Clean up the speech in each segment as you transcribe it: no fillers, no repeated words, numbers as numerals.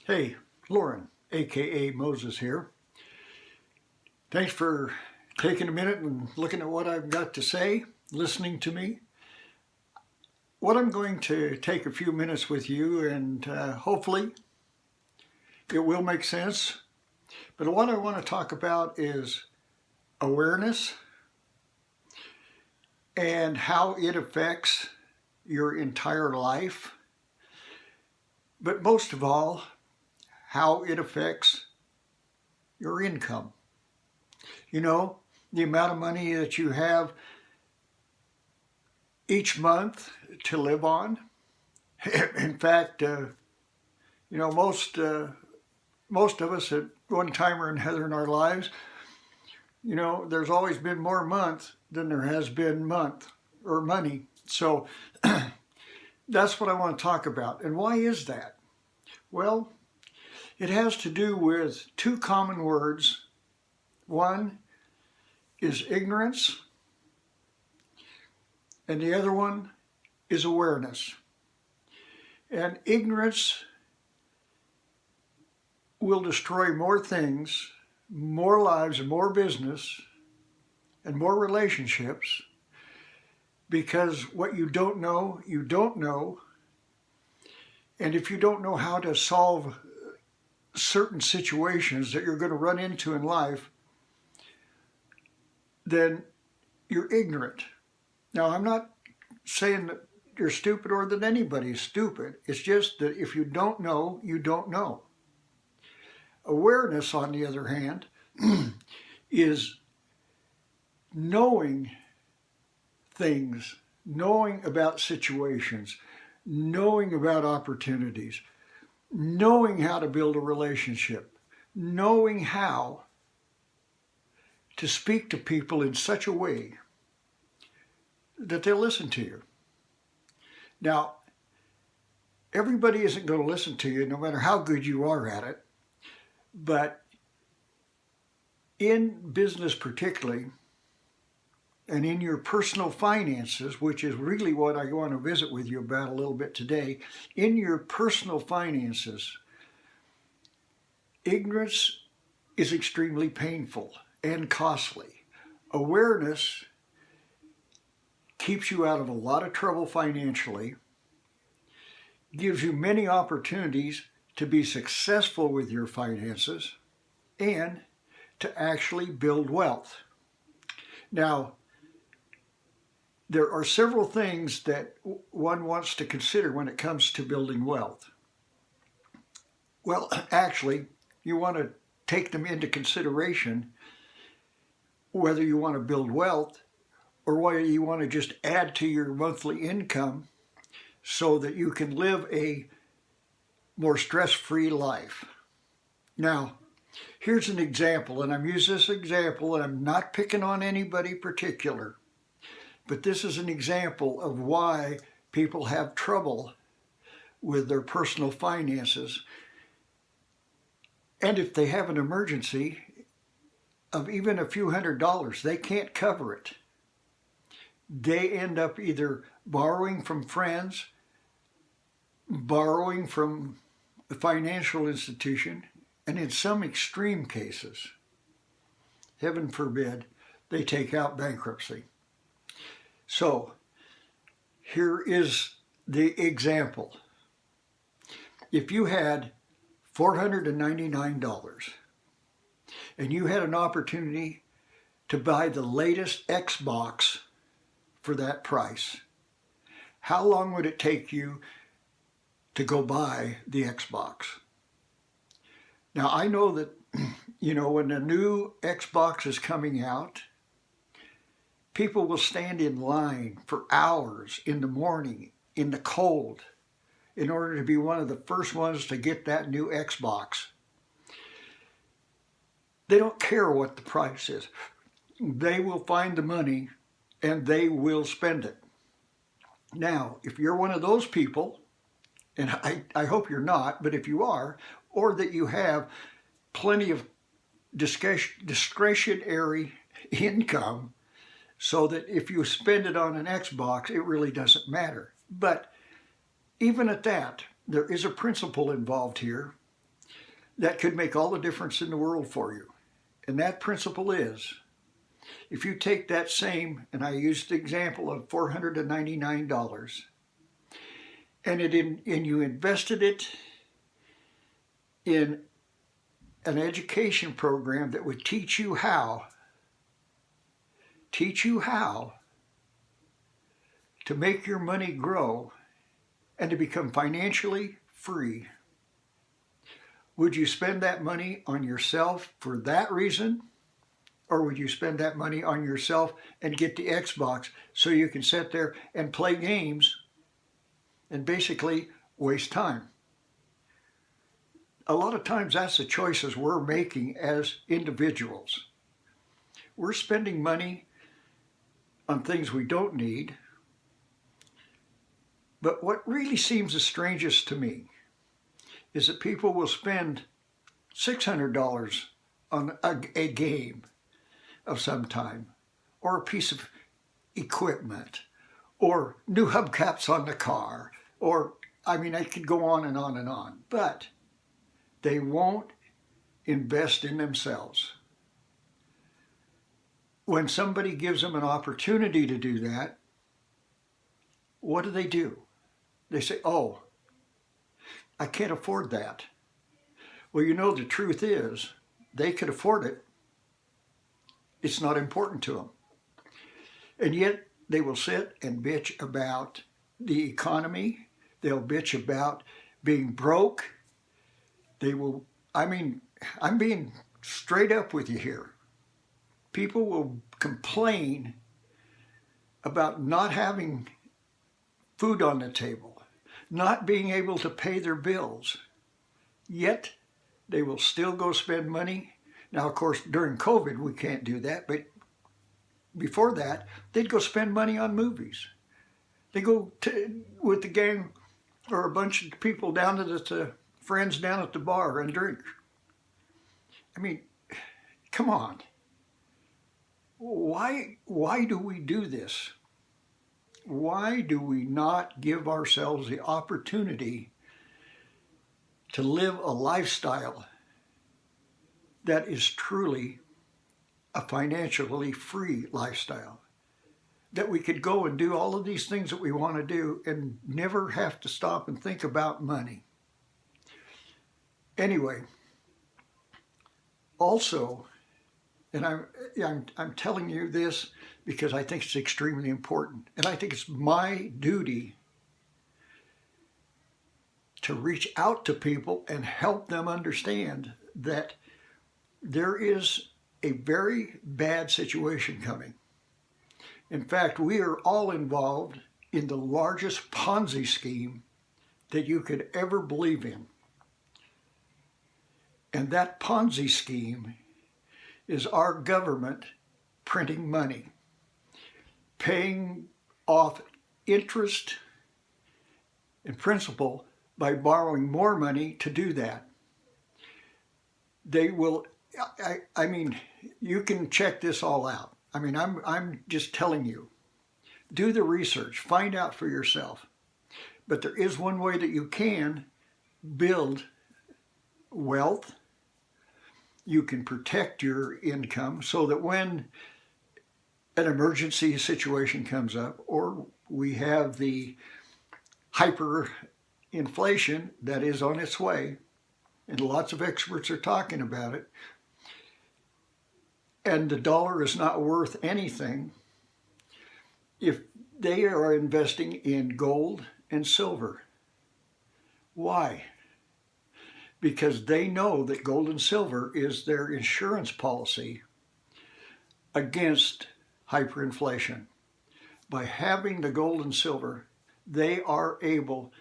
Hey, Lauren, aka Moses here. Thanks for taking a minute and looking at what I've got to say, listening to me. What I'm going to take a few minutes with you, and hopefully it will make sense. But what I want to talk about is awareness and how it affects your entire life. But most of all, how it affects your income. You know, the amount of money that you have each month to live on. In fact, most of us at one time or another in our lives, there's always been more month than there has been month or money. So that's what I want to talk about. And why is that? Well, it has to do with two common words. One is ignorance, and the other one is awareness. And ignorance will destroy more things, more lives, more business, and more relationships, because what you don't know, you don't know. And if you don't know how to solve certain situations that you're going to run into in life, then you're ignorant. Now, I'm not saying that you're stupid or that anybody's stupid. It's just that if you don't know, you don't know. Awareness, on the other hand, is knowing things, knowing about situations, knowing about opportunities, knowing how to build a relationship, knowing how to speak to people in such a way that they'll listen to you. Now, everybody isn't going to listen to you no matter how good you are at it, but in business particularly, and in your personal finances, which is really what I want to visit with you about a little bit today, in your personal finances, ignorance is extremely painful and costly. Awareness keeps you out of a lot of trouble financially, gives you many opportunities to be successful with your finances, and to actually build wealth. Now, there are several things that one wants to consider when it comes to building wealth. Well, actually, you want to take them into consideration whether you want to build wealth or whether you want to just add to your monthly income so that you can live a more stress-free life. Now, here's an example, and I'm using this example, and I'm not picking on anybody particular, but this is an example of why people have trouble with their personal finances. And if they have an emergency of even a few $100s, they can't cover it. They end up either borrowing from friends, borrowing from a financial institution, and in some extreme cases, heaven forbid, they take out bankruptcy. So here is the example. If you had $499 and you had an opportunity to buy the latest Xbox for that price, how long would it take you to go buy the Xbox? Now, I know that, when a new Xbox is coming out, people will stand in line for hours in the morning, in the cold, in order to be one of the first ones to get that new Xbox. They don't care what the price is. They will find the money and they will spend it. Now, if you're one of those people, and I hope you're not, but if you are, or that you have plenty of discretionary income so that if you spend it on an Xbox, it really doesn't matter. But even at that, there is a principle involved here, that could make all the difference in the world for you. And that principle is, if you take that same, and I used the example of $499, and you invested it in an education program that would teach you how to make your money grow and to become financially free. Would you spend that money on yourself for that reason? Or would you spend that money on yourself and get the Xbox so you can sit there and play games and basically waste time? A lot of times that's the choices we're making as individuals. We're spending money on things we don't need. But what really seems the strangest to me is that people will spend $600 on a game of some time, or a piece of equipment, or new hubcaps on the car, or, I mean, I could go on and on and on, but they won't invest in themselves. When somebody gives them an opportunity to do that, what do? They say, oh, I can't afford that. Well, you know, the truth is, they could afford it. It's not important to them. And yet they will sit and bitch about the economy. They'll bitch about being broke. They will, I mean, I'm being straight up with you here. People will complain about not having food on the table, not being able to pay their bills, yet they will still go spend money. Now, of course, during COVID, we can't do that, but before that, they'd go spend money on movies. They go with the gang or a bunch of people down to the friends down at the bar and drink. I mean, come on. Why do we do this? Why do we not give ourselves the opportunity to live a lifestyle that is truly a financially free lifestyle? That we could go and do all of these things that we want to do and never have to stop and think about money. Anyway, also, and I'm telling you this because I think it's extremely important, and I think it's my duty to reach out to people and help them understand that there is a very bad situation coming. In fact, we are all involved in the largest Ponzi scheme that you could ever believe in. And that Ponzi scheme is our government printing money, paying off interest and principal by borrowing more money to do that. They will, I mean, you can check this all out. I mean, I'm just telling you, do the research, find out for yourself. But there is one way that you can build wealth. You can protect your income so that when an emergency situation comes up, or we have the hyperinflation that is on its way, and lots of experts are talking about it, and the dollar is not worth anything, if they are investing in gold and silver. Why? Because they know that gold and silver is their insurance policy against hyperinflation. By having the gold and silver, they are able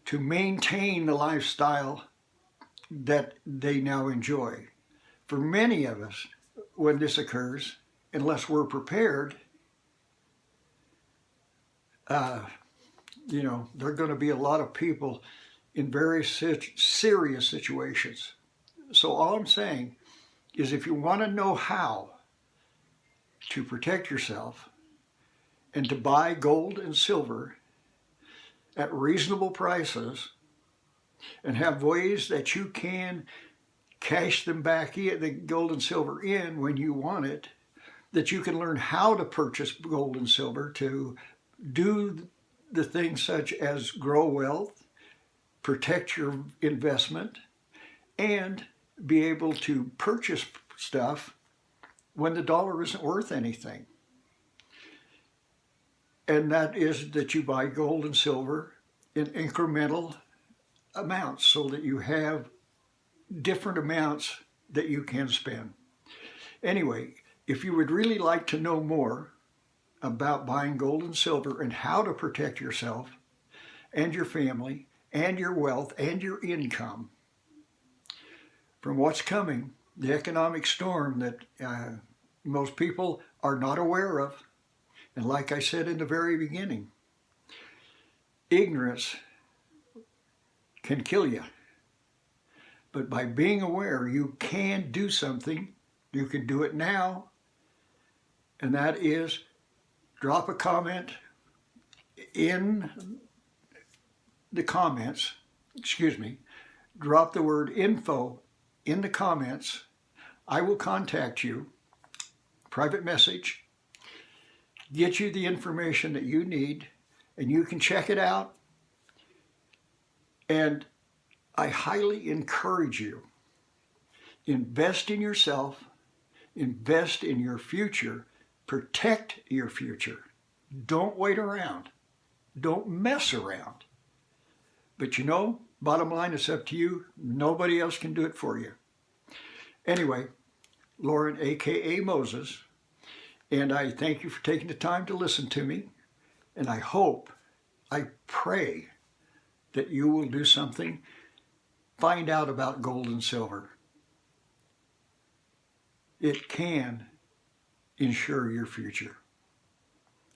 to maintain the lifestyle that they now enjoy. For many of us, when this occurs, unless we're prepared, there are going to be a lot of people in very serious situations. So all I'm saying is, if you want to know how to protect yourself and to buy gold and silver at reasonable prices, and have ways that you can cash them back in, the gold and silver in when you want it, that you can learn how to purchase gold and silver to do the things such as grow wealth, protect your investment, and be able to purchase stuff when the dollar isn't worth anything. And that is that you buy gold and silver in incremental amounts so that you have different amounts that you can spend. Anyway, if you would really like to know more about buying gold and silver and how to protect yourself and your family and your wealth and your income from what's coming, the economic storm that most people are not aware of, and like I said in the very beginning, ignorance can kill you. But by being aware, you can do something. You can do it now, and that is drop a comment in the comments, drop the word info in the comments. I will contact you, private message, get you the information that you need, and you can check it out. And I highly encourage you, invest in yourself, invest in your future, protect your future. Don't wait around. Don't mess around. But you know, bottom line, it's up to you. Nobody else can do it for you. Anyway, Lauren, aka Moses, and I thank you for taking the time to listen to me. And I pray that you will do something. Find out about gold and silver. It can ensure your future.